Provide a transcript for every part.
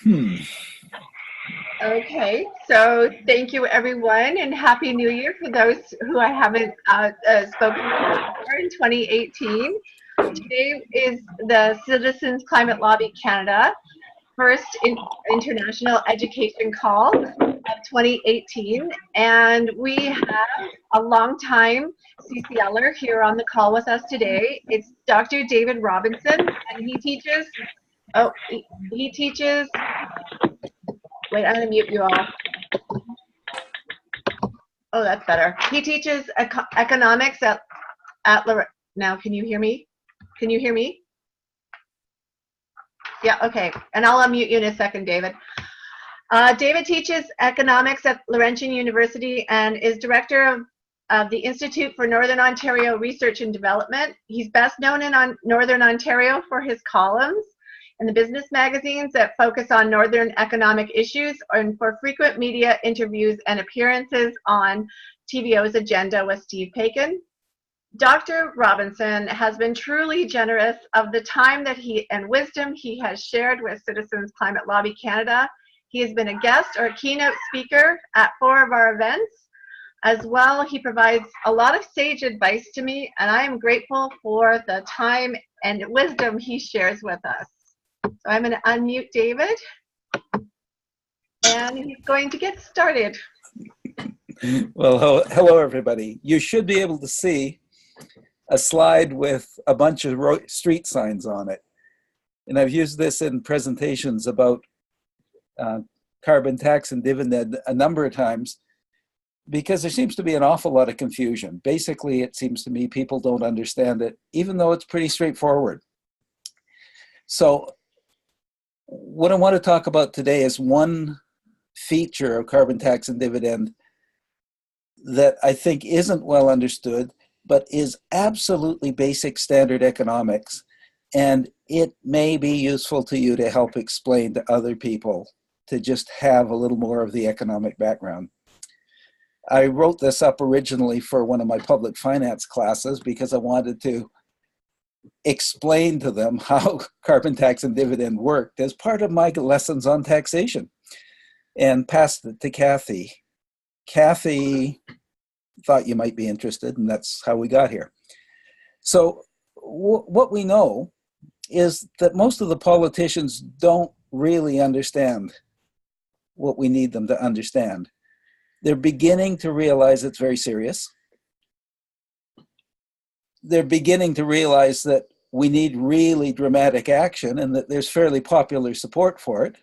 Hmm. Okay, so thank you everyone, and Happy New Year for those who I haven't spoken with before in 2018. Today is the Citizens Climate Lobby Canada first international education call of 2018, and we have a long-time CCLer here on the call with us today. It's Dr. David Robinson, and he teaches. Oh, he teaches. Wait, I'm gonna mute you all. Oh, that's better. He teaches economics at now, can you hear me? Can you hear me? Yeah, okay. And I'll unmute you in a second, David. David teaches economics at Laurentian University and is director of the Institute for Northern Ontario Research and Development. He's best known in Northern Ontario for his columns in the business magazines that focus on Northern economic issues, and for frequent media interviews and appearances on TVO's Agenda with Steve Paiken. Dr. Robinson has been truly generous of the time that and wisdom he has shared with Citizens Climate Lobby Canada. He has been a guest or a keynote speaker at 4 of our events. As well, he provides a lot of sage advice to me, and I am grateful for the time and wisdom he shares with us. So I'm going to unmute David, and he's going to get started. Well, hello everybody. You should be able to see a slide with a bunch of street signs on it. And I've used this in presentations about carbon tax and dividend a number of times because there seems to be an awful lot of confusion. Basically, it seems to me people don't understand it, even though it's pretty straightforward. So what I want to talk about today is one feature of carbon tax and dividend that I think isn't well understood, but is absolutely basic standard economics. And it may be useful to you to help explain to other people to just have a little more of the economic background. I wrote this up originally for one of my public finance classes because I wanted to explain to them how carbon tax and dividend worked as part of my lessons on taxation, and passed it to Kathy. Kathy thought you might be interested, and that's how we got here. So what we know is that most of the politicians don't really understand what we need them to understand. They're beginning to realize it's very serious. They're beginning to realize that we need really dramatic action and that there's fairly popular support for it.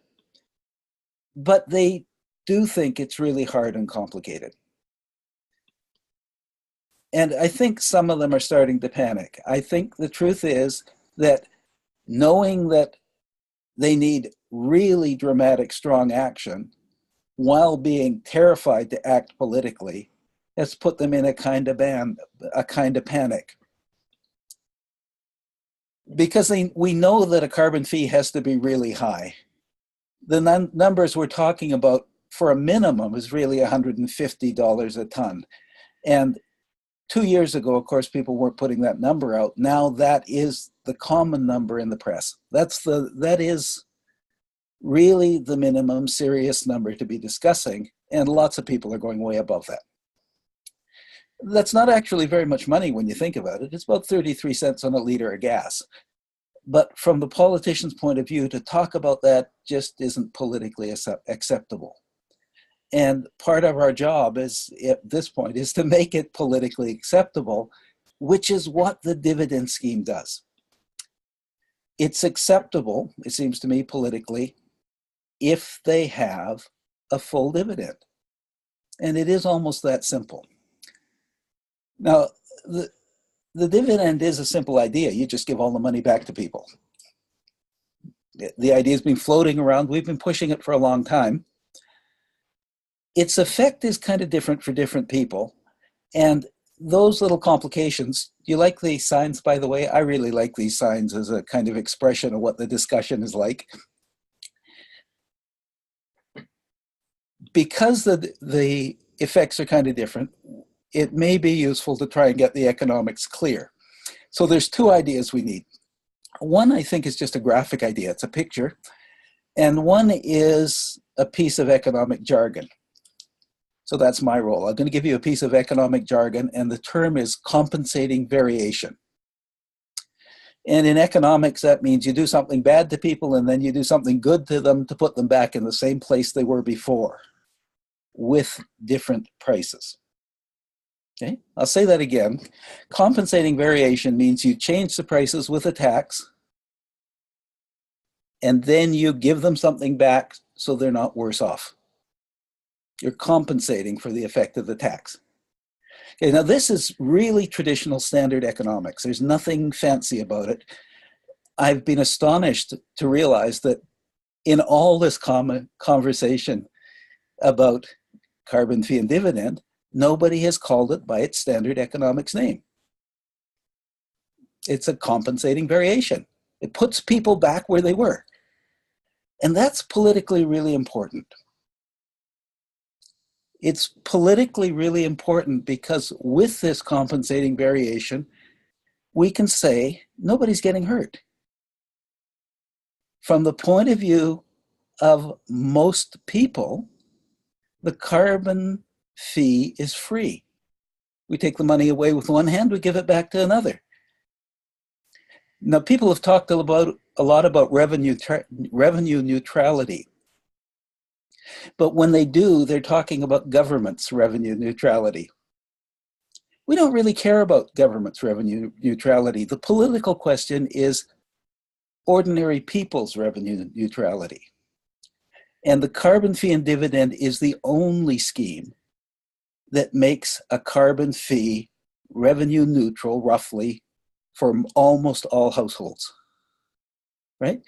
But they do think it's really hard and complicated. And I think some of them are starting to panic. I think the truth is that knowing that they need really dramatic, strong action while being terrified to act politically has put them in a kind of panic. Because we know that a carbon fee has to be really high. The numbers we're talking about for a minimum is really $150 a ton. And 2 years ago, of course, people weren't putting that number out. Now that is the common number in the press. That is really the minimum serious number to be discussing, and lots of people are going way above that. That's not actually very much money when you think about it. It's about 33 cents on a liter of gas. But from the politician's point of view, to talk about that just isn't politically acceptable. And part of our job is, at this point, is to make it politically acceptable, which is what the dividend scheme does. It's acceptable, it seems to me, politically, if they have a full dividend. And it is almost that simple. Now, the dividend is a simple idea. You just give all the money back to people. The idea has been floating around. We've been pushing it for a long time. Its effect is kind of different for different people. And those little complications, do you like these signs, by the way? I really like these signs as a kind of expression of what the discussion is like. Because the effects are kind of different, it may be useful to try and get the economics clear. So there's two ideas we need. One, I think, is just a graphic idea. It's a picture. And one is a piece of economic jargon. So that's my role. I'm going to give you a piece of economic jargon, and the term is compensating variation. And in economics, that means you do something bad to people and then you do something good to them to put them back in the same place they were before with different prices. Okay, I'll say that again. Compensating variation means you change the prices with a tax and then you give them something back so they're not worse off. You're compensating for the effect of the tax. Okay, now this is really traditional standard economics. There's nothing fancy about it. I've been astonished to realize that in all this conversation about carbon fee and dividend, nobody has called it by its standard economics name. It's a compensating variation. It puts people back where they were. And that's politically really important. It's politically really important because with this compensating variation, we can say nobody's getting hurt. From the point of view of most people, the carbon fee is free. We take the money away with one hand, we give it back to another. Now, people have talked a lot about revenue neutrality. But when they do, they're talking about government's revenue neutrality. We don't really care about government's revenue neutrality. The political question is ordinary people's revenue neutrality. And the carbon fee and dividend is the only scheme that makes a carbon fee revenue neutral, roughly, for almost all households, right?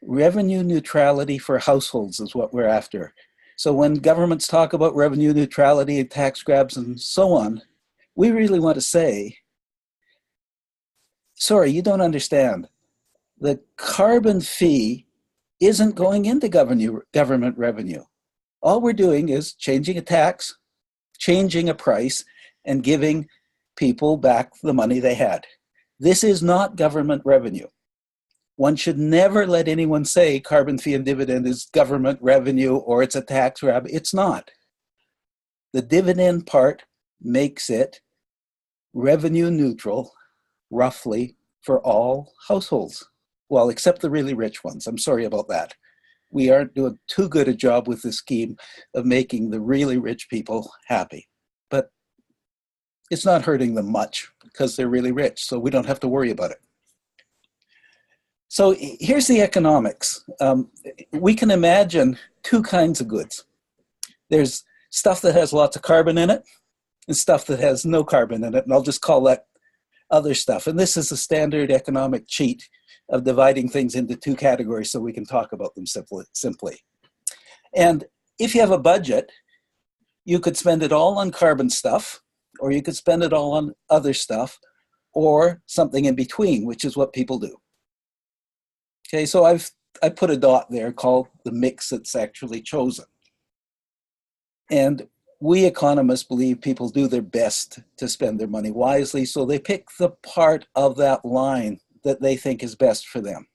Revenue neutrality for households is what we're after. So when governments talk about revenue neutrality and tax grabs and so on, we really want to say, sorry, you don't understand. The carbon fee isn't going into government revenue. All we're doing is changing a tax, changing a price, and giving people back the money they had. This is not government revenue. One should never let anyone say carbon fee and dividend is government revenue or it's a tax grab. It's not. The dividend part makes it revenue neutral, roughly, for all households. Well, except the really rich ones. I'm sorry about that. We aren't doing too good a job with this scheme of making the really rich people happy. But it's not hurting them much because they're really rich, so we don't have to worry about it. So here's the economics. We can imagine two kinds of goods. There's stuff that has lots of carbon in it and stuff that has no carbon in it, and I'll just call that other stuff. And this is a standard economic cheat of dividing things into two categories so we can talk about them simply. And if you have a budget, you could spend it all on carbon stuff, or you could spend it all on other stuff, or something in between, which is what people do. Okay, so I put a dot there called the mix that's actually chosen. And we economists believe people do their best to spend their money wisely, so they pick the part of that line that they think is best for them.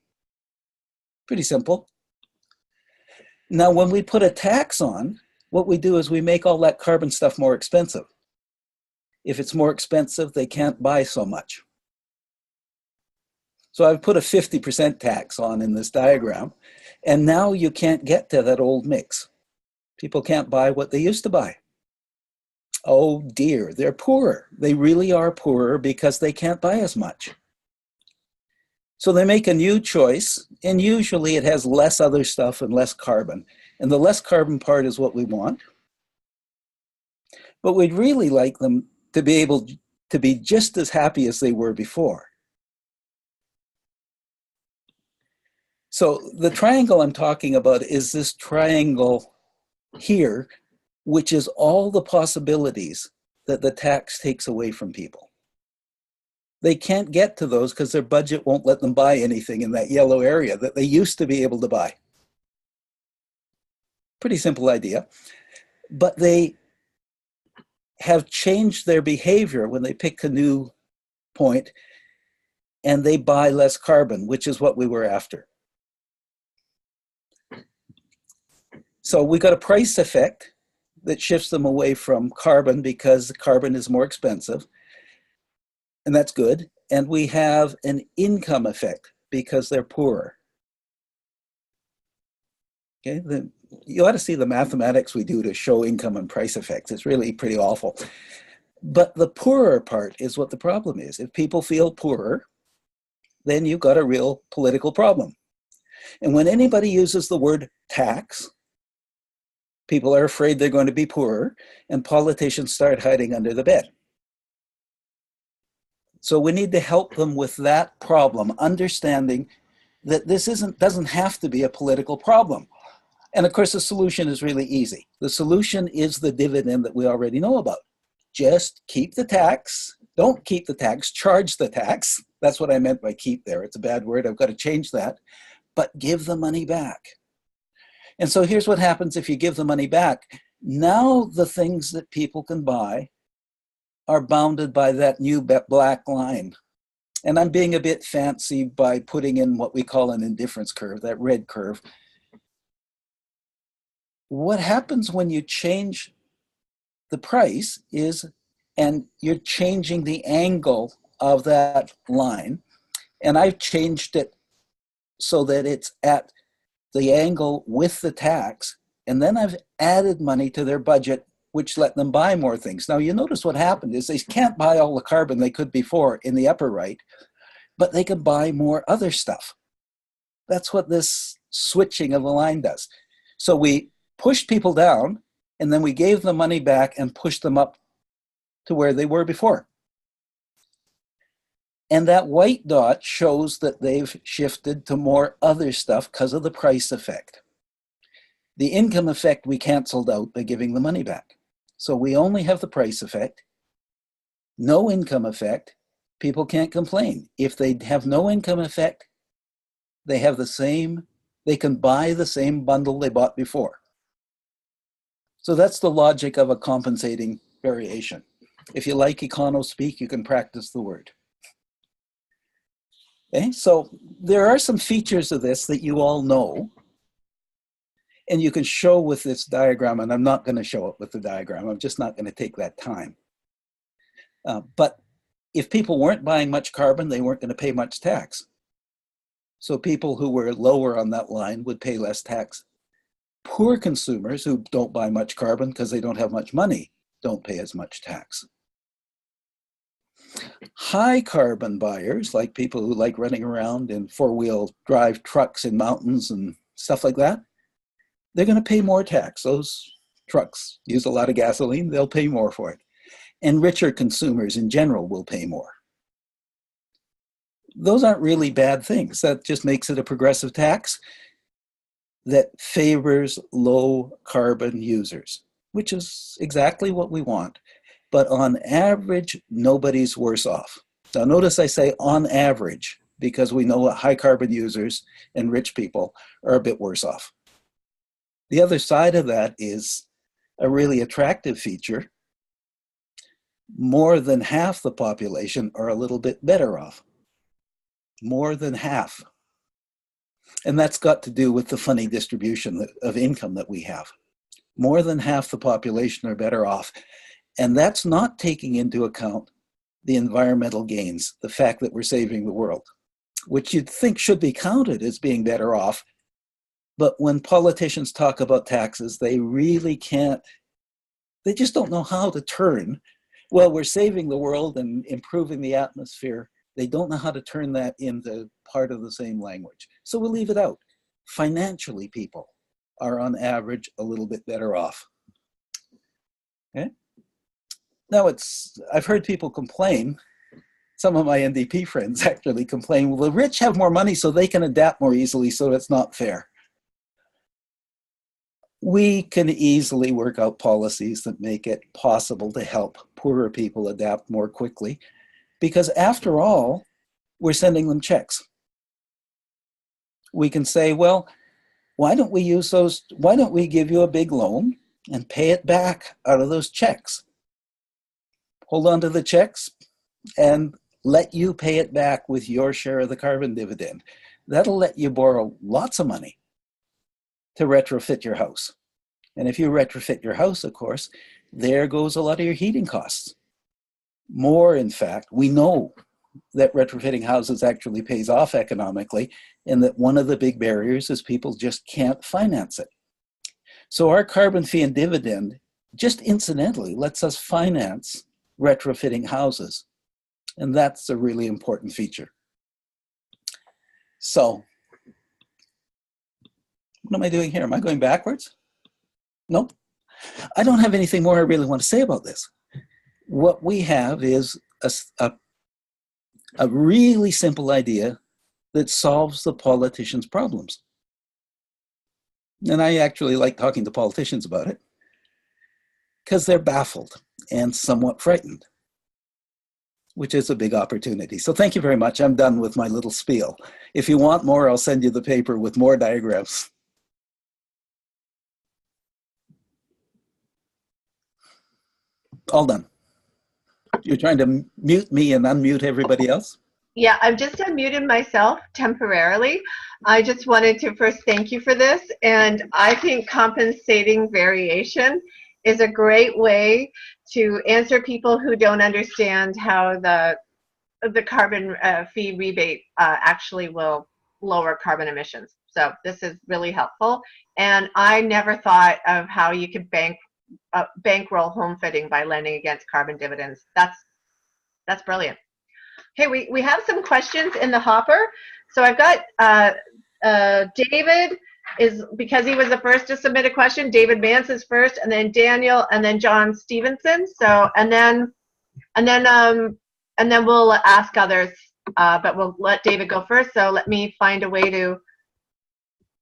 Pretty simple. Now, when we put a tax on, what we do is we make all that carbon stuff more expensive. If it's more expensive, they can't buy so much. So I've put a 50% tax on in this diagram, and now you can't get to that old mix. People can't buy what they used to buy. Oh dear, they're poorer. They really are poorer because they can't buy as much. So they make a new choice, and usually it has less other stuff and less carbon. And the less carbon part is what we want. But we'd really like them to be able to be just as happy as they were before. So the triangle I'm talking about is this triangle here, which is all the possibilities that the tax takes away from people. They can't get to those because their budget won't let them buy anything in that yellow area that they used to be able to buy. Pretty simple idea. But they have changed their behavior when they pick a new point and they buy less carbon, which is what we were after. So we got a price effect that shifts them away from carbon because carbon is more expensive, and that's good. And we have an income effect because they're poorer. Okay, you ought to see the mathematics we do to show income and price effects. It's really pretty awful. But the poorer part is what the problem is. If people feel poorer, then you've got a real political problem. And when anybody uses the word tax, people are afraid they're going to be poorer, and politicians start hiding under the bed. So we need to help them with that problem, understanding that this doesn't have to be a political problem. And of course, the solution is really easy. The solution is the dividend that we already know about. Just keep the tax. Don't keep the tax, charge the tax. That's what I meant by keep there. It's a bad word. I've got to change that. But give the money back. And so here's what happens if you give the money back. Now the things that people can buy are bounded by that new black line. And I'm being a bit fancy by putting in what we call an indifference curve, that red curve. What happens when you change the price is, and you're changing the angle of that line, and I've changed it so that it's at the angle with the tax, and then I've added money to their budget, which let them buy more things. Now you notice what happened is they can't buy all the carbon they could before in the upper right, but they can buy more other stuff. That's what this switching of the line does. So we pushed people down, and then we gave them money back and pushed them up to where they were before. And that white dot shows that they've shifted to more other stuff because of the price effect. The income effect we canceled out by giving the money back. So we only have the price effect, no income effect. People can't complain. If they have no income effect, they have the same, they can buy the same bundle they bought before. So that's the logic of a compensating variation. If you like econo speak, you can practice the word. Okay, so there are some features of this that you all know, and you can show with this diagram, and I'm not going to show it with the diagram. I'm just not going to take that time. But if people weren't buying much carbon, they weren't going to pay much tax. So people who were lower on that line would pay less tax. Poor consumers who don't buy much carbon because they don't have much money don't pay as much tax. High carbon buyers, like people who like running around in four-wheel drive trucks in mountains and stuff like that, they're going to pay more tax. Those trucks use a lot of gasoline, they'll pay more for it. And richer consumers in general will pay more. Those aren't really bad things. That just makes it a progressive tax that favors low carbon users, which is exactly what we want. But on average, nobody's worse off. Now notice I say on average, because we know that high carbon users and rich people are a bit worse off. The other side of that is a really attractive feature. More than half the population are a little bit better off. More than half. And that's got to do with the funny distribution of income that we have. More than half the population are better off. And that's not taking into account the environmental gains, the fact that we're saving the world, which you'd think should be counted as being better off. But when politicians talk about taxes, they really can't, they just don't know how to turn. Well, we're saving the world and improving the atmosphere. They don't know how to turn that into part of the same language. So we'll leave it out. Financially, people are on average a little bit better off. Okay? Now I've heard people complain, some of my NDP friends actually complain, well, the rich have more money so they can adapt more easily, so it's not fair. We can easily work out policies that make it possible to help poorer people adapt more quickly, because after all, we're sending them checks. We can say, well, why don't we give you a big loan and pay it back out of those checks? Hold on to the checks and let you pay it back with your share of the carbon dividend. That'll let you borrow lots of money to retrofit your house. And if you retrofit your house, of course, there goes a lot of your heating costs. More, in fact, we know that retrofitting houses actually pays off economically, and that one of the big barriers is people just can't finance it. So our carbon fee and dividend just incidentally lets us finance retrofitting houses. And that's a really important feature. So, what am I doing here? Am I going backwards? Nope. I don't have anything more I really want to say about this. What we have is a really simple idea that solves the politicians' problems. And I actually like talking to politicians about it because they're baffled and somewhat frightened, which is a big opportunity. So thank you very much. I'm done with my little spiel. If you want more, I'll send you the paper with more diagrams. All done. You're trying to mute me and unmute everybody else? Yeah, I've just unmuted myself temporarily. I just wanted to first thank you for this. And I think compensating variation is a great way to answer people who don't understand how the carbon fee rebate actually will lower carbon emissions. So this is really helpful. And I never thought of how you could bankroll home fitting by lending against carbon dividends. That's brilliant. Okay, we have some questions in the hopper. So I've got David is, because he was the first to submit a question, David Mance is first, and then Daniel, and then John Stevenson. So and then we'll ask others, but we'll let David go first. So let me find a way to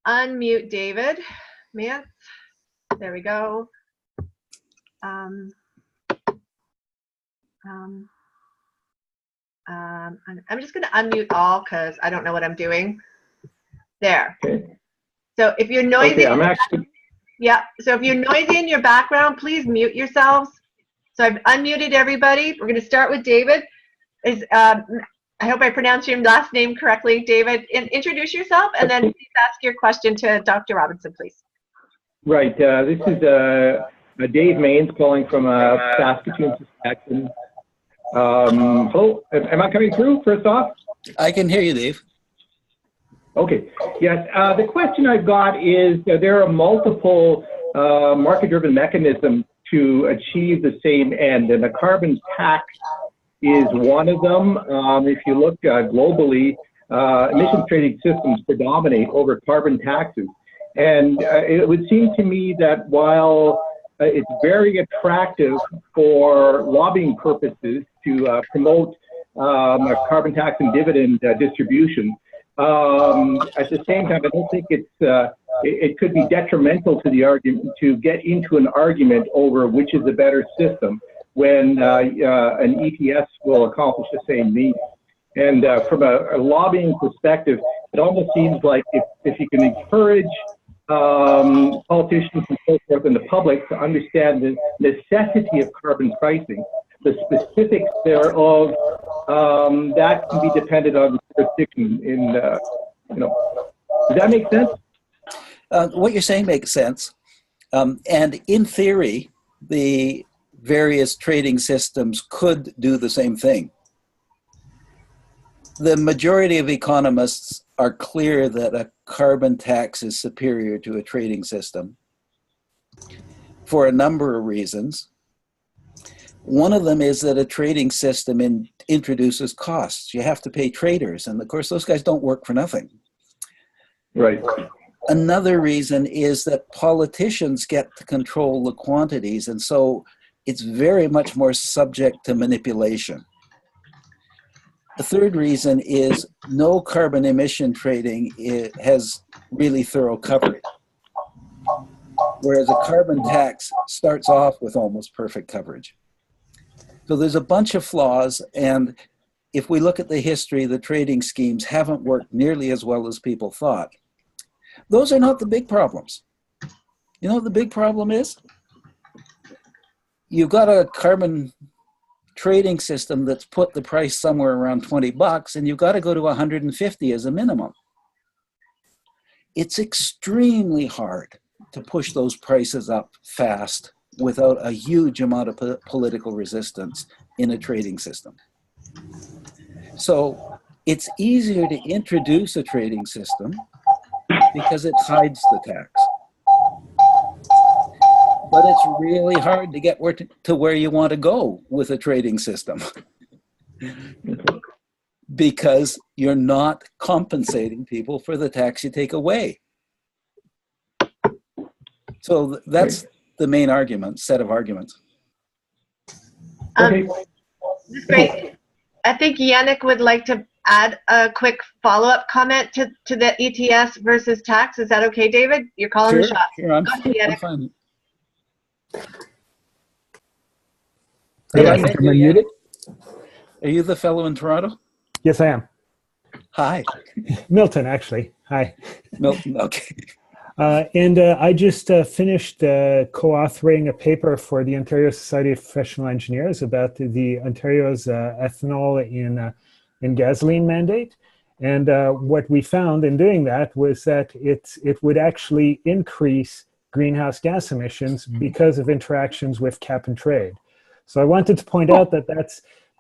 unmute David Mance. There we go. I'm just going to unmute all because I don't know what I'm doing. There. Okay. So if you're noisy, okay, I'm actually. Yeah. So if you're noisy in your background, please mute yourselves. So I've unmuted everybody. We're going to start with David. I hope I pronounced your last name correctly, David. Introduce yourself and then please ask your question to Dr. Robinson, please. Right. This is Dave Maines calling from Saskatoon, Saskatchewan. Hello. Am I coming through first off? I can hear you, Dave. Okay. Yes. The question I've got is there are multiple market-driven mechanisms to achieve the same end, and the carbon tax is one of them. If you look globally, emissions trading systems predominate over carbon taxes. And it would seem to me that while it's very attractive for lobbying purposes to promote carbon tax and dividend distribution, at the same time, I don't think it could be detrimental to the argument to get into an argument over which is a better system when an ETS will accomplish the same need. And from a lobbying perspective, it almost seems like if you can encourage politicians and so forth and the public to understand the necessity of carbon pricing, the specifics thereof, that can be dependent on jurisdiction. Does that make sense? What you're saying makes sense. And in theory, the various trading systems could do the same thing. The majority of economists are clear that a carbon tax is superior to a trading system for a number of reasons. One of them is that a trading system introduces costs. You have to pay traders, and of course those guys don't work for nothing. Right. Another reason is that politicians get to control the quantities, and so it's very much more subject to manipulation. The third reason is no carbon emission trading has really thorough coverage, whereas a carbon tax starts off with almost perfect coverage. So there's a bunch of flaws, and if we look at the history, the trading schemes haven't worked nearly as well as people thought. Those are not the big problems. You know what the big problem is? You've got a carbon trading system that's put the price somewhere around $20, and you've got to go to 150 as a minimum. It's extremely hard to push those prices up fast without a huge amount of political resistance in a trading system. So it's easier to introduce a trading system because it hides the tax. But it's really hard to get to where you want to go with a trading system because you're not compensating people for the tax you take away. So that's the main set of arguments. Okay. That's great. I think Yannick would like to add a quick follow-up comment to the ETS versus tax. Is that okay, David? You're calling the shot. Sure, I'm Yannick. fine. Hey, Did I I think make I'm you unmuted. Are you the fellow in Toronto? Yes, I am. Hi. Milton, actually. Hi. Milton, okay. I just finished co-authoring a paper for the Ontario Society of Professional Engineers about the Ontario's ethanol in gasoline mandate. And what we found in doing that was that it would actually increase greenhouse gas emissions because of interactions with cap and trade. So I wanted to point out that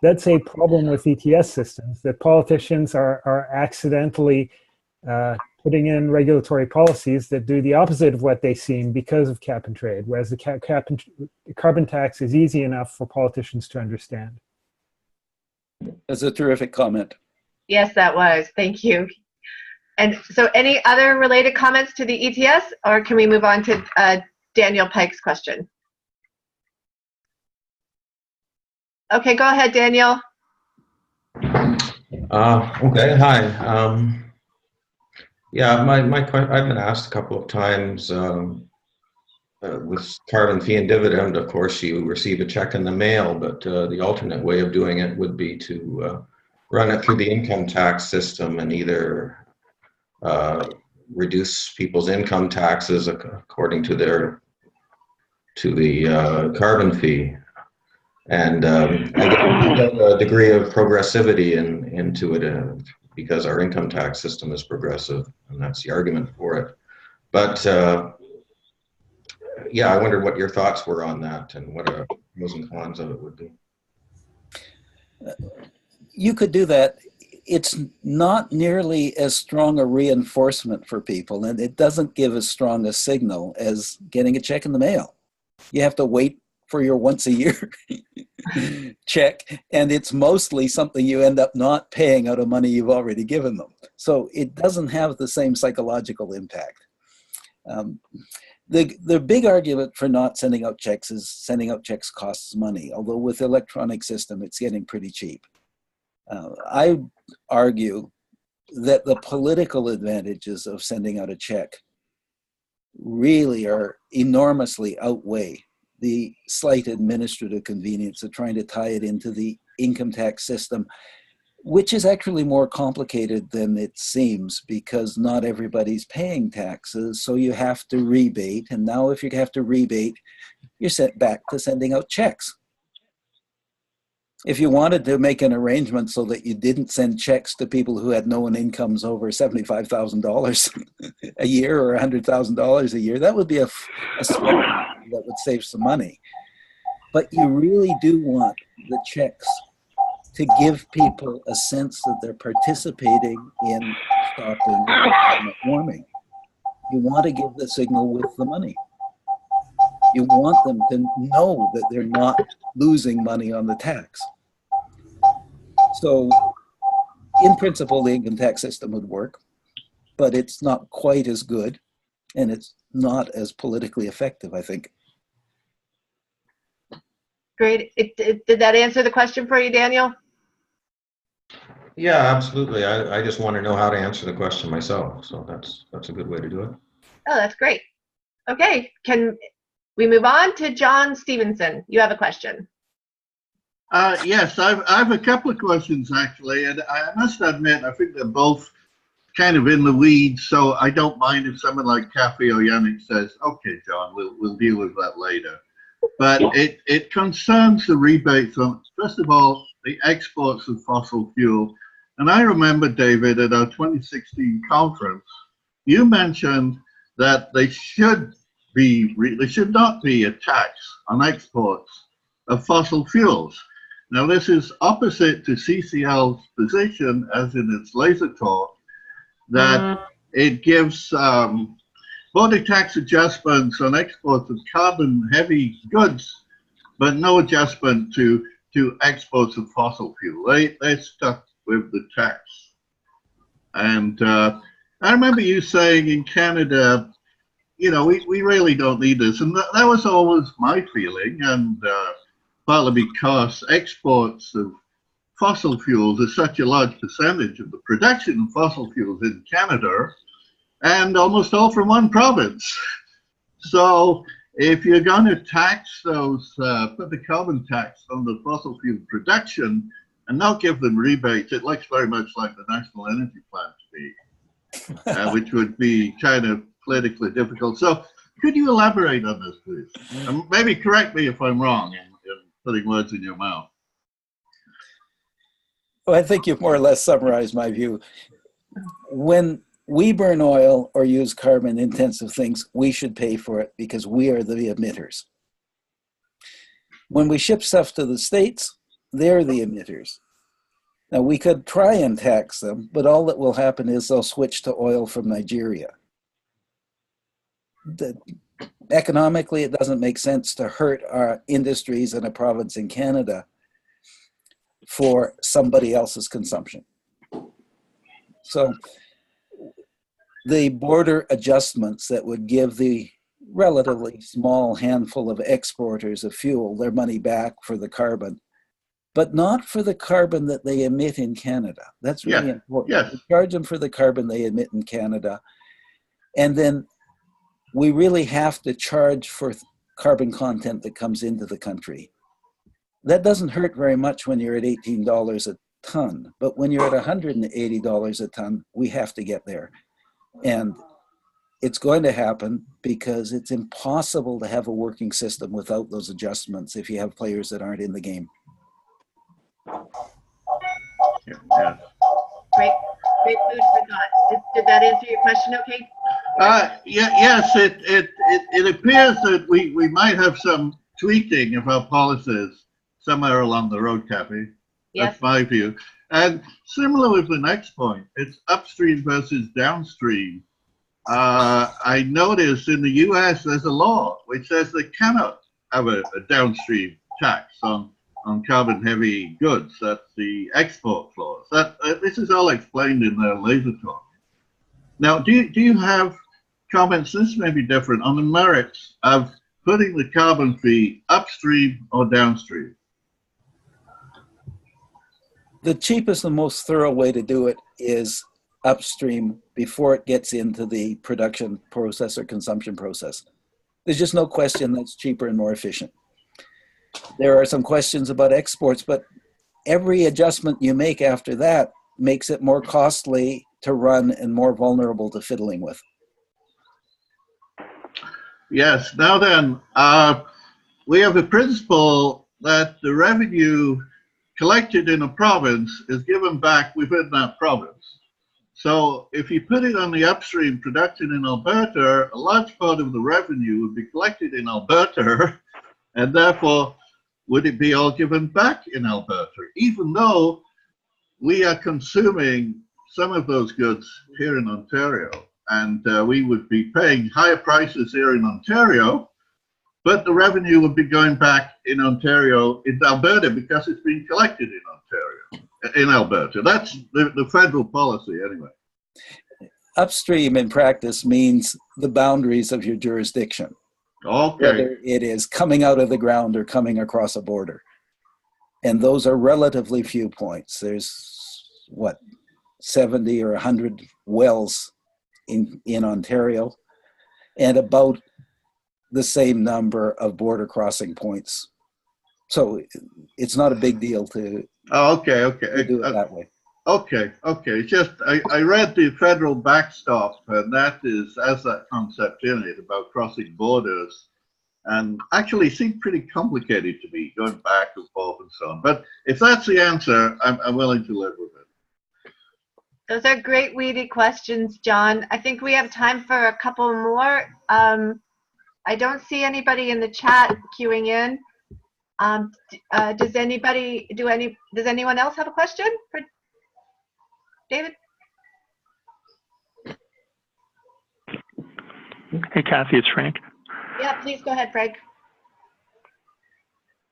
that's a problem with ETS systems, that politicians are accidentally putting in regulatory policies that do the opposite of what they seem because of cap and trade, whereas the carbon tax is easy enough for politicians to understand. That's a terrific comment. Yes, that was. Thank you. And so any other related comments to the ETS, or can we move on to Daniel Pike's question? Okay, go ahead, Daniel. Okay, hi. Yeah, I've been asked a couple of times with carbon fee and dividend. Of course, you receive a check in the mail, but the alternate way of doing it would be to run it through the income tax system and either reduce people's income taxes according to the carbon fee. And I get a degree of progressivity into it because our income tax system is progressive, and that's the argument for it. But yeah, I wondered what your thoughts were on that and what a pros and cons of it would be. You could do that. It's not nearly as strong a reinforcement for people, and it doesn't give as strong a signal as getting a check in the mail. You have to wait for your once a year check, and it's mostly something you end up not paying out of money you've already given them. So it doesn't have the same psychological impact. The big argument for not sending out checks is sending out checks costs money, although with the electronic system it's getting pretty cheap. I argue that the political advantages of sending out a check really are enormously outweigh the slight administrative convenience of trying to tie it into the income tax system, which is actually more complicated than it seems because not everybody's paying taxes, so you have to rebate. And now if you have to rebate, you're sent back to sending out checks. If you wanted to make an arrangement so that you didn't send checks to people who had known incomes over $75,000 a year or $100,000 a year, that would be a swap that would save some money. But you really do want the checks to give people a sense that they're participating in stopping climate warming. You want to give the signal with the money. You want them to know that they're not losing money on the tax. So in principle, the income tax system would work, but it's not quite as good, and it's not as politically effective, I think. Great. Did that answer the question for you, Daniel? Yeah, absolutely. I just want to know how to answer the question myself, so that's a good way to do it. Oh, that's great. Okay, can we move on to John Stevenson? You have a question. Yes, I have a couple of questions actually, and I must admit I think they're both kind of in the weeds, so I don't mind if someone like Kathy or Yannick says, "Okay, John, we'll deal with that later." But it concerns the rebates on, first of all, the exports of fossil fuel. And I remember, David, at our 2016 conference, you mentioned that they should there should not be a tax on exports of fossil fuels. Now, this is opposite to CCL's position, as in its laser talk, that it gives border tax adjustments on exports of carbon-heavy goods, but no adjustment to exports of fossil fuel. They're stuck with the tax. And I remember you saying in Canada, you know, we really don't need this. And that was always my feeling, and partly because exports of fossil fuels is such a large percentage of the production of fossil fuels in Canada, and almost all from one province. So if you're going to tax those, put the carbon tax on the fossil fuel production and not give them rebates, it looks very much like the National Energy Plan to me, which would be kind of politically difficult. So could you elaborate on this, please? And maybe correct me if I'm wrong in putting words in your mouth. Well, I think you've more or less summarized my view. When we burn oil or use carbon intensive things, we should pay for it because we are the emitters. When we ship stuff to the States, they're the emitters. Now, we could try and tax them, but all that will happen is they'll switch to oil from Nigeria. Economically, it doesn't make sense to hurt our industries in a province in Canada for somebody else's consumption. So the border adjustments that would give the relatively small handful of exporters of fuel their money back for the carbon, but not for the carbon that they emit in Canada. That's really important. Yes. We charge them for the carbon they emit in Canada. And then we really have to charge for carbon content that comes into the country. That doesn't hurt very much when you're at $18 a ton, but when you're at $180 a ton, we have to get there. And it's going to happen because it's impossible to have a working system without those adjustments if you have players that aren't in the game. Yeah. Great food for thought. Did that answer your question okay? Yes, it appears that we might have some tweaking of our policies somewhere along the road, Kathy. Yes. That's my view. And similar with the next point, it's upstream versus downstream. I noticed in the US there's a law which says they cannot have a downstream tax on carbon-heavy goods. That's the export clause. This is all explained in the laser talk. Now, do you have comments? This may be different on the merits of putting the carbon fee upstream or downstream. The cheapest and most thorough way to do it is upstream before it gets into the production process or consumption process. There's just no question that's cheaper and more efficient. There are some questions about exports, but every adjustment you make after that makes it more costly to run and more vulnerable to fiddling with. Yes. Now then, we have a principle that the revenue collected in a province is given back within that province. So if you put it on the upstream production in Alberta, a large part of the revenue would be collected in Alberta, and therefore would it be all given back in Alberta, even though we are consuming some of those goods here in Ontario, and we would be paying higher prices here in Ontario, but the revenue would be going back in Ontario, in Alberta, because it's being collected in Ontario, in Alberta. That's the federal policy anyway. Upstream in practice means the boundaries of your jurisdiction. Okay. Whether it is coming out of the ground or coming across a border. And those are relatively few points. There's, 70 or 100 wells in Ontario, and about the same number of border crossing points. So it's not a big deal to, to do it that way. Okay. It's just, I read the federal backstop, and that is, as that concept in it, about crossing borders, and actually seemed pretty complicated to me, going back and forth and so on. But if that's the answer, I'm willing to live with it. Those are great, weedy questions, John. I think we have time for a couple more. I don't see anybody in the chat queuing in. Does anyone else have a question for David? Hey, Kathy, it's Frank. Yeah, please go ahead, Frank.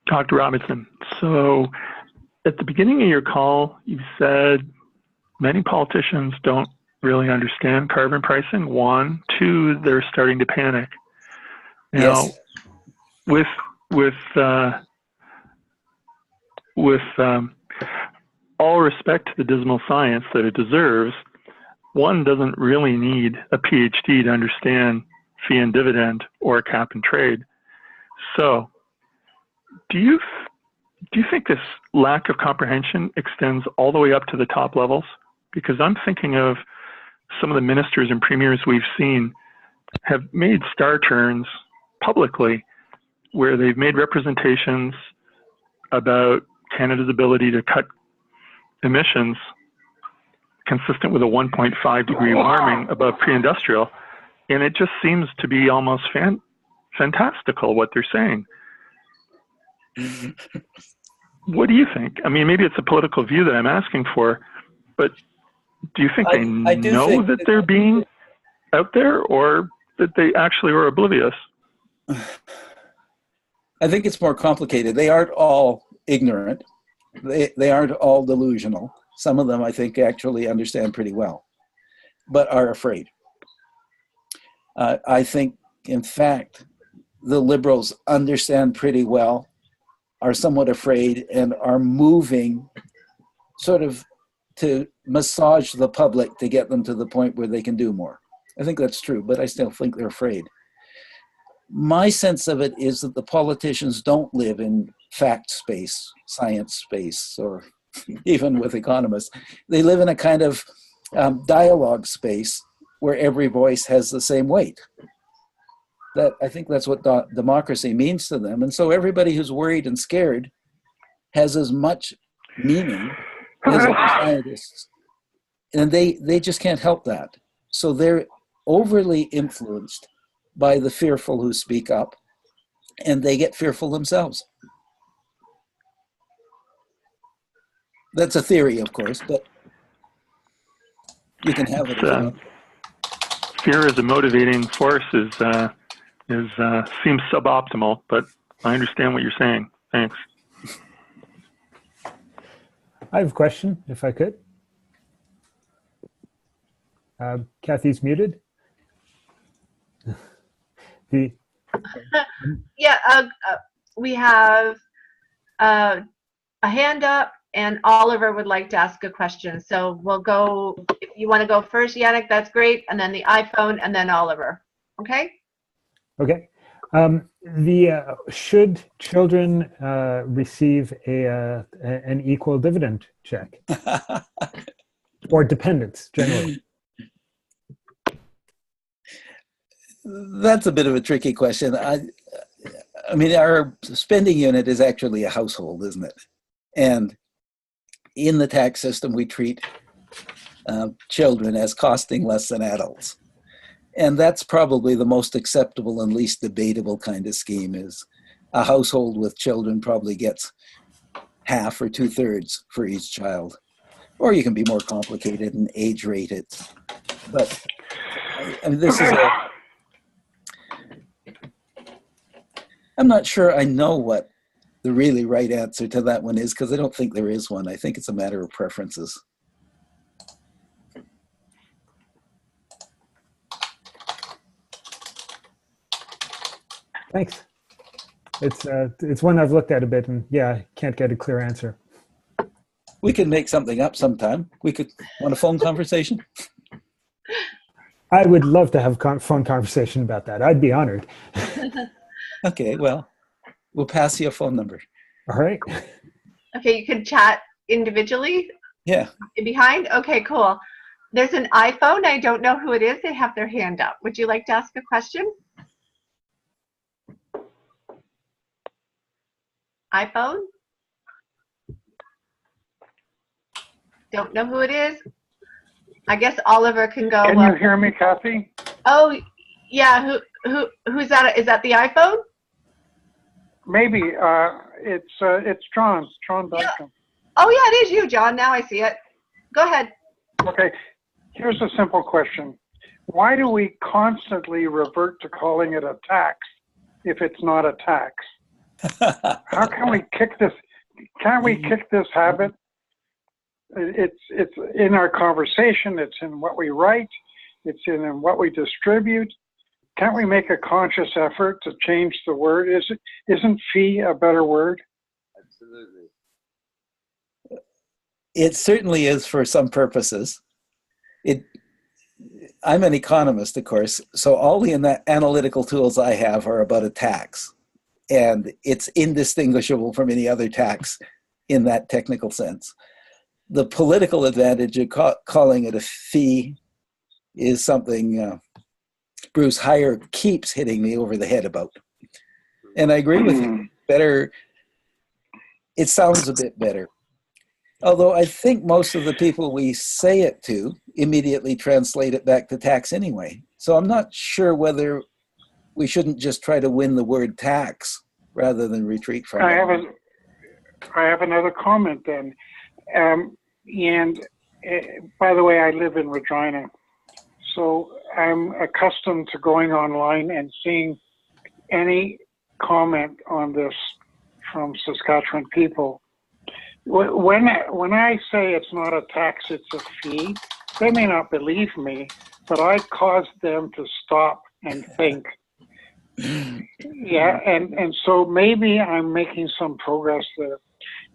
Dr. Robinson. So at the beginning of your call, you said many politicians don't really understand carbon pricing. One, two, they're starting to panic. Now, Yes. with all respect to the dismal science that it deserves, one doesn't really need a PhD to understand fee and dividend or cap and trade. So, do you think this lack of comprehension extends all the way up to the top levels? Because I'm thinking of some of the ministers and premiers we've seen have made star turns publicly where they've made representations about Canada's ability to cut emissions consistent with a 1.5 degree warming above pre-industrial. And it just seems to be almost fantastical what they're saying. What do you think? I mean, maybe it's a political view that I'm asking for, but do you think they know that they're being out there, or that they actually are oblivious? I think it's more complicated. They aren't all ignorant. They aren't all delusional. Some of them, I think, actually understand pretty well, but are afraid. I think, in fact, the Liberals understand pretty well, are somewhat afraid, and are moving sort of to massage the public to get them to the point where they can do more. I think that's true, but I still think they're afraid. My sense of it is that the politicians don't live in fact space, science space, or even with economists. They live in a kind of dialogue space where every voice has the same weight. I think that's what democracy means to them. And so everybody who's worried and scared has as much meaning as the scientists. And they just can't help that. So they're overly influenced by the fearful who speak up, and they get fearful themselves. That's a theory, of course, but you can have it. Fear as a motivating force seems suboptimal, but I understand what you're saying. Thanks. I have a question, if I could. Kathy's muted. Yeah, we have a hand up, and Oliver would like to ask a question. So we'll go, if you want to go first, Yannick, that's great, and then the iPhone, and then Oliver. Okay? Okay. Should children receive an equal dividend check? Or dependents, generally? That's a bit of a tricky question. I mean, our spending unit is actually a household, isn't it? And in the tax system, we treat children as costing less than adults. And that's probably the most acceptable and least debatable kind of scheme. Is a household with children probably gets half or 2/3 for each child. Or you can be more complicated and age rate it. But I mean, this is I'm not sure I know what the really right answer to that one is, because I don't think there is one. I think it's a matter of preferences. Thanks. It's one I've looked at a bit, and yeah, can't get a clear answer. We could make something up sometime. Want a phone conversation? I would love to have a phone conversation about that. I'd be honored. Okay, well, we'll pass you a phone number. All right. Okay, you can chat individually? Yeah. Behind? Okay, cool. There's an iPhone. I don't know who it is. They have their hand up. Would you like to ask a question? iPhone? Don't know who it is. I guess Oliver can go. Can you hear me, Kathy? Oh, yeah. who's that? Is that the iPhone? Maybe it's John Duncan. Yeah. Oh yeah, it is you, John. Now I see it. Go ahead. Okay, here's a simple question. Why do we constantly revert to calling it a tax if it's not a tax? How can we kick this? Can't we kick this habit? It's in our conversation. It's in what we write. It's in what we distribute. Can't we make a conscious effort to change the word? Isn't fee a better word? Absolutely. It certainly is for some purposes. I'm an economist, of course, so all the analytical tools I have are about a tax, and it's indistinguishable from any other tax in that technical sense. The political advantage of calling it a fee is something Bruce Heyer keeps hitting me over the head about. And I agree with you. Better, it sounds a bit better. Although I think most of the people we say it to immediately translate it back to tax anyway. So I'm not sure whether we shouldn't just try to win the word tax rather than retreat from it. I have another comment then. By the way, I live in Regina. So I'm accustomed to going online and seeing any comment on this from Saskatchewan people. When I say it's not a tax, it's a fee, they may not believe me, but I caused them to stop and think. Yeah, and so maybe I'm making some progress there.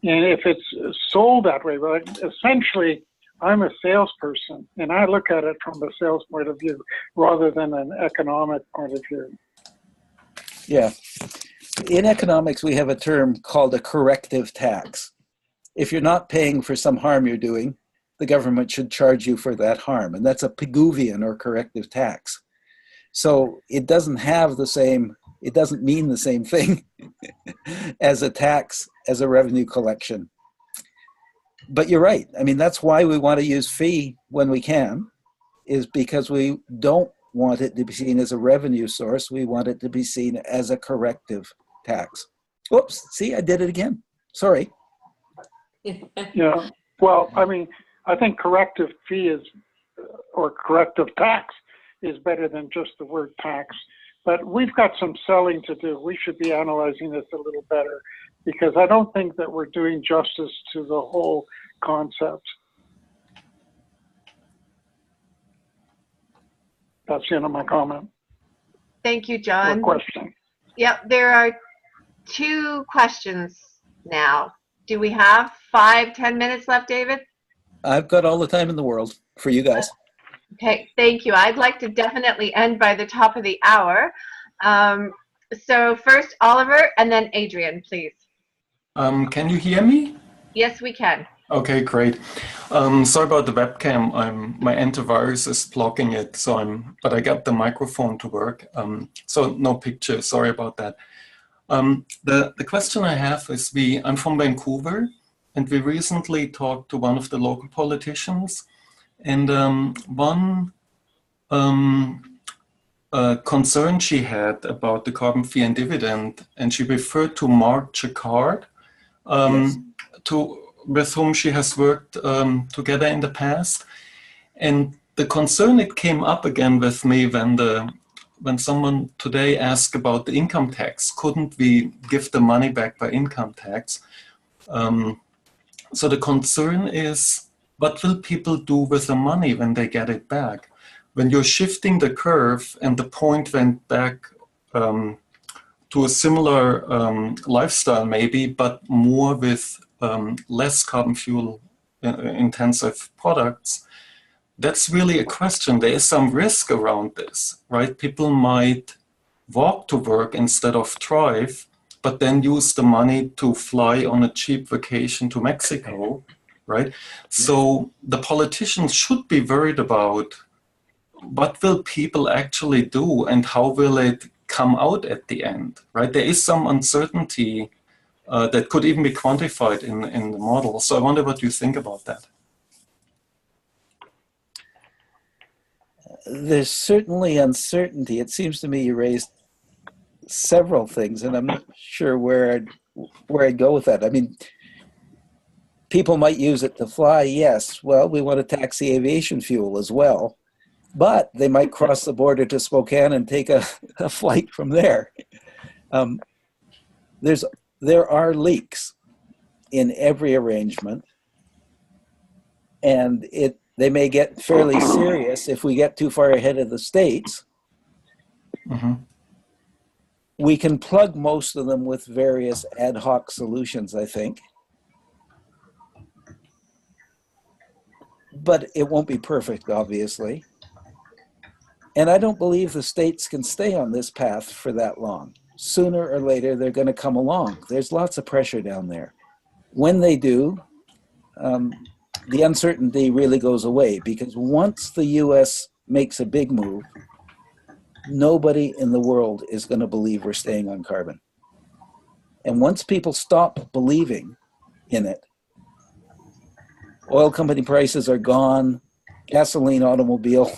And if it's sold that way, but essentially I'm a salesperson and I look at it from the sales point of view rather than an economic point of view. Yeah. In economics, we have a term called a corrective tax. If you're not paying for some harm you're doing, the government should charge you for that harm. And that's a Pigouvian or corrective tax. So it doesn't have the same, it doesn't mean the same thing as a tax, as a revenue collection. But you're right. I mean, that's why we want to use fee when we can, is because we don't want it to be seen as a revenue source. We want it to be seen as a corrective tax. Oops, see, I did it again. Sorry. Yeah, well, I mean, I think corrective fee is, or corrective tax is better than just the word tax. But we've got some selling to do. We should be analyzing this a little better because I don't think that we're doing justice to the whole concept. That's the end of my comment. Thank you, John. Or question. Yep, there are 2 questions now. Do we have 5-10 minutes left, David? I've got all the time in the world for you guys. Okay, thank you. I'd like to definitely end by the top of the hour. So first Oliver and then Adrian, please. Can you hear me? Yes, we can. Okay, great. Sorry about the webcam. My antivirus is blocking it, but I got the microphone to work. So no picture, sorry about that. The question I have is I'm from Vancouver, and we recently talked to one of the local politicians, and one concern she had about the carbon fee and dividend, and she referred to Mark Jacquard, Yes. with whom she has worked together in the past. And the concern, it came up again with me when someone today asked about the income tax. Couldn't we give the money back by income tax? So the concern is, what will people do with the money when they get it back? When you're shifting the curve and the point went back to a similar lifestyle maybe, but more with less carbon fuel intensive products, that's really a question. There is some risk around this, right? People might walk to work instead of drive, but then use the money to fly on a cheap vacation to Mexico, right? So the politicians should be worried about what will people actually do and how will it come out at the end, right? There is some uncertainty that could even be quantified in the model. So I wonder what you think about that. there's certainly uncertainty. It seems to me you raised several things, and I'm not sure where I'd go with that. I mean, people might use it to fly, yes. Well, we want to tax the aviation fuel as well. But they might cross the border to Spokane and take a flight from there. There are leaks in every arrangement, and they may get fairly serious if we get too far ahead of the states. Mm-hmm. We can plug most of them with various ad hoc solutions, I think. But it won't be perfect, obviously. And I don't believe the states can stay on this path for that long. Sooner or later, they're going to come along. There's lots of pressure down there. When they do, the uncertainty really goes away, because once the U.S. makes a big move, nobody in the world is going to believe we're staying on carbon. And once people stop believing in it, oil company prices are gone, gasoline automobile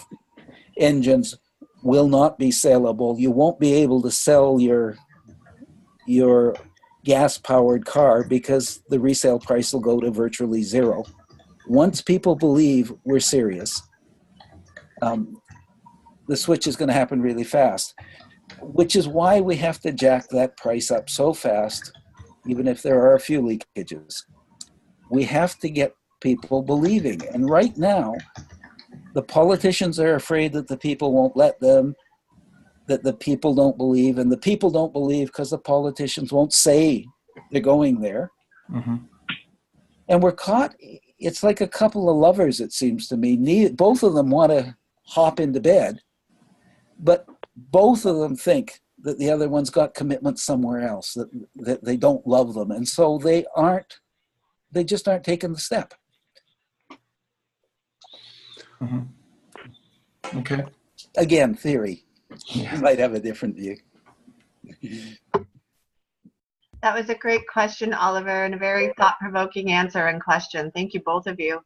engines will not be sellable. You won't be able to sell your gas-powered car because the resale price will go to virtually zero. Once people believe we're serious, the switch is going to happen really fast, which is why we have to jack that price up so fast, even if there are a few leakages. We have to get people believing. And right now, the politicians are afraid that the people won't let them, that the people don't believe, and the people don't believe because the politicians won't say they're going there. Mm-hmm. And we're caught. It's like a couple of lovers, it seems to me. Both of them want to hop into bed, but both of them think that the other one's got commitment somewhere else, that they don't love them. And so they just aren't taking the step. Mm-hmm. Okay. Again, theory. You might have a different view. That was a great question, Oliver, and a very thought-provoking answer and question. Thank you, both of you.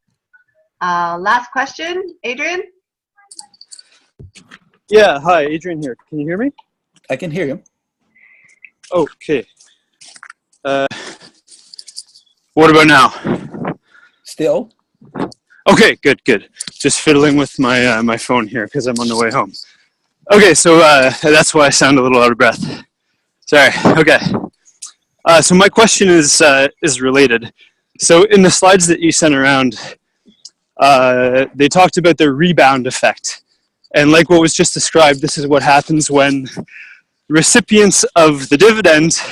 Last question, Adrian? Yeah, hi, Adrian here. Can you hear me? I can hear you. Okay. What about now? Still? Okay, good. Just fiddling with my my phone here because I'm on the way home. Okay, so that's why I sound a little out of breath. Sorry. Okay. So my question is related. So in the slides that you sent around, they talked about the rebound effect. And like what was just described, this is what happens when recipients of the dividend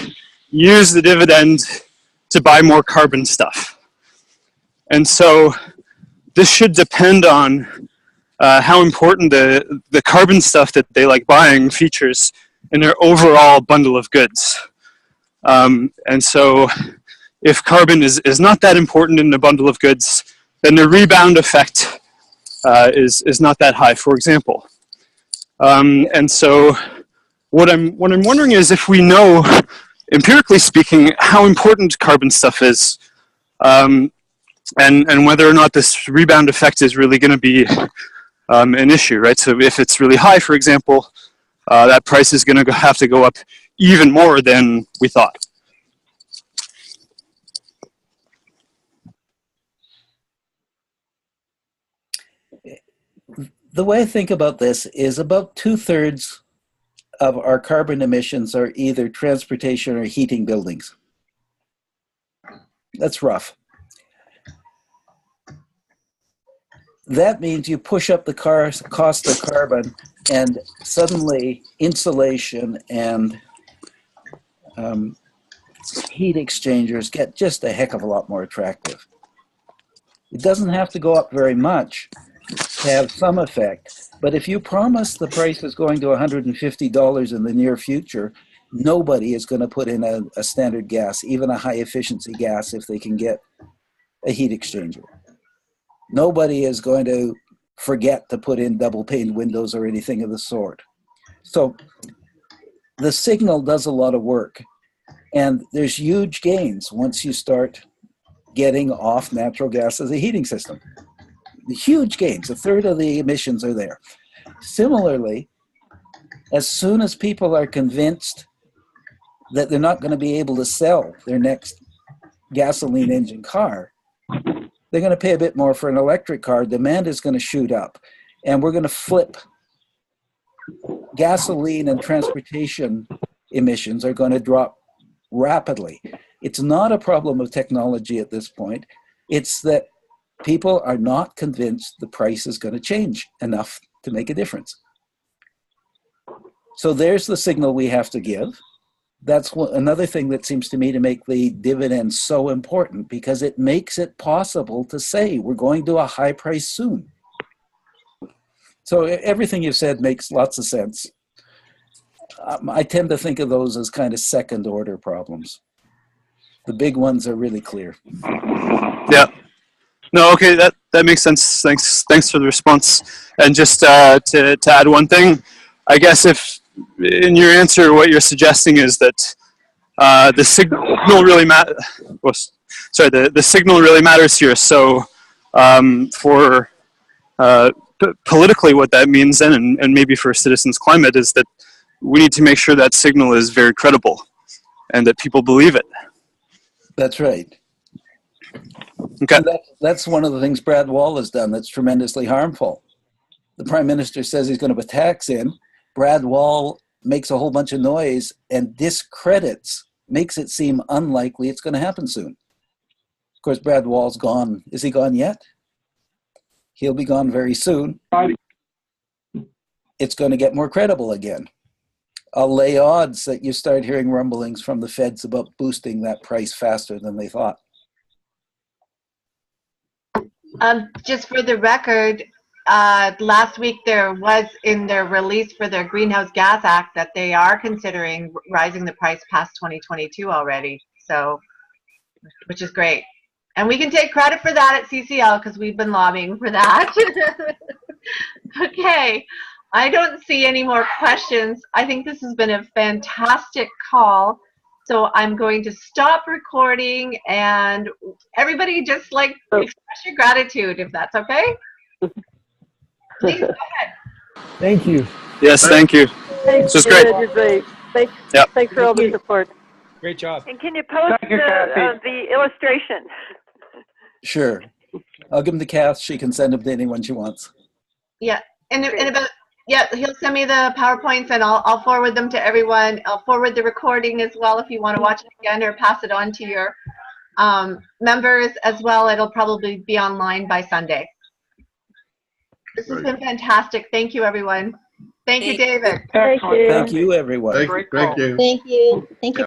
use the dividend to buy more carbon stuff. And so this should depend on how important the carbon stuff that they like buying features in their overall bundle of goods. And so if carbon is not that important in the bundle of goods, then the rebound effect is not that high, for example. And so what I'm wondering is if we know, empirically speaking, how important carbon stuff is, and whether or not this rebound effect is really going to be an issue, right? So if it's really high, for example, that price is going to have to go up even more than we thought. The way I think about this is about 2/3 of our carbon emissions are either transportation or heating buildings. That's rough. That means you push up the cost of carbon, and suddenly insulation and heat exchangers get just a heck of a lot more attractive. It doesn't have to go up very much to have some effect, but if you promise the price is going to $150 in the near future, nobody is going to put in a standard gas, even a high efficiency gas, if they can get a heat exchanger. Nobody is going to forget to put in double pane windows or anything of the sort. So the signal does a lot of work, and there's huge gains once you start getting off natural gas as a heating system. Huge gains. 1/3 of the emissions are there. Similarly, as soon as people are convinced that they're not going to be able to sell their next gasoline engine car, they're going to pay a bit more for an electric car. Demand is going to shoot up, and we're going to flip. Gasoline and transportation emissions are going to drop rapidly. It's not a problem of technology at this point. It's that people are not convinced the price is going to change enough to make a difference. So there's the signal we have to give. That's another thing that seems to me to make the dividend so important, because it makes it possible to say we're going to a high price soon. So everything you've said makes lots of sense. I tend to think of those as kind of second order problems. The big ones are really clear. Yeah. No, okay, that makes sense. Thanks for the response. And just to add one thing, I guess if in your answer what you're suggesting is that the signal really the signal really matters here. So for politically, what that means then, and maybe for citizens' climate, is that we need to make sure that signal is very credible and that people believe it. That's right. Okay. And that's one of the things Brad Wall has done that's tremendously harmful. The Prime Minister says he's going to put tax in. Brad Wall makes a whole bunch of noise and discredits, makes it seem unlikely it's going to happen soon. Of course, Brad Wall's gone. Is he gone yet? He'll be gone very soon. It's going to get more credible again. I'll lay odds that you start hearing rumblings from the feds about boosting that price faster than they thought. Just for the record, last week there was in their release for their Greenhouse Gas Act that they are considering rising the price past 2022 already. So, which is great. And we can take credit for that at CCL because we've been lobbying for that. Okay. I don't see any more questions. I think this has been a fantastic call. So I'm going to stop recording, and everybody just like express your gratitude if that's okay. Please go ahead. Thank you. Yes, thank you. Thanks, This is great. You're great. Thanks, Yep. thanks for all the support. Great job. And can you post the illustration? Sure. I'll give them to Kath. She can send them to anyone she wants. Yeah, and about he'll send me the PowerPoints, and I'll forward them to everyone. I'll forward the recording as well if you want to watch it again, or pass it on to your members as well. It'll probably be online by Sunday. This has been fantastic. Thank you, everyone. Thank you, David. Thank you. Thank you, everyone. Thank you. Thank you. Thank you.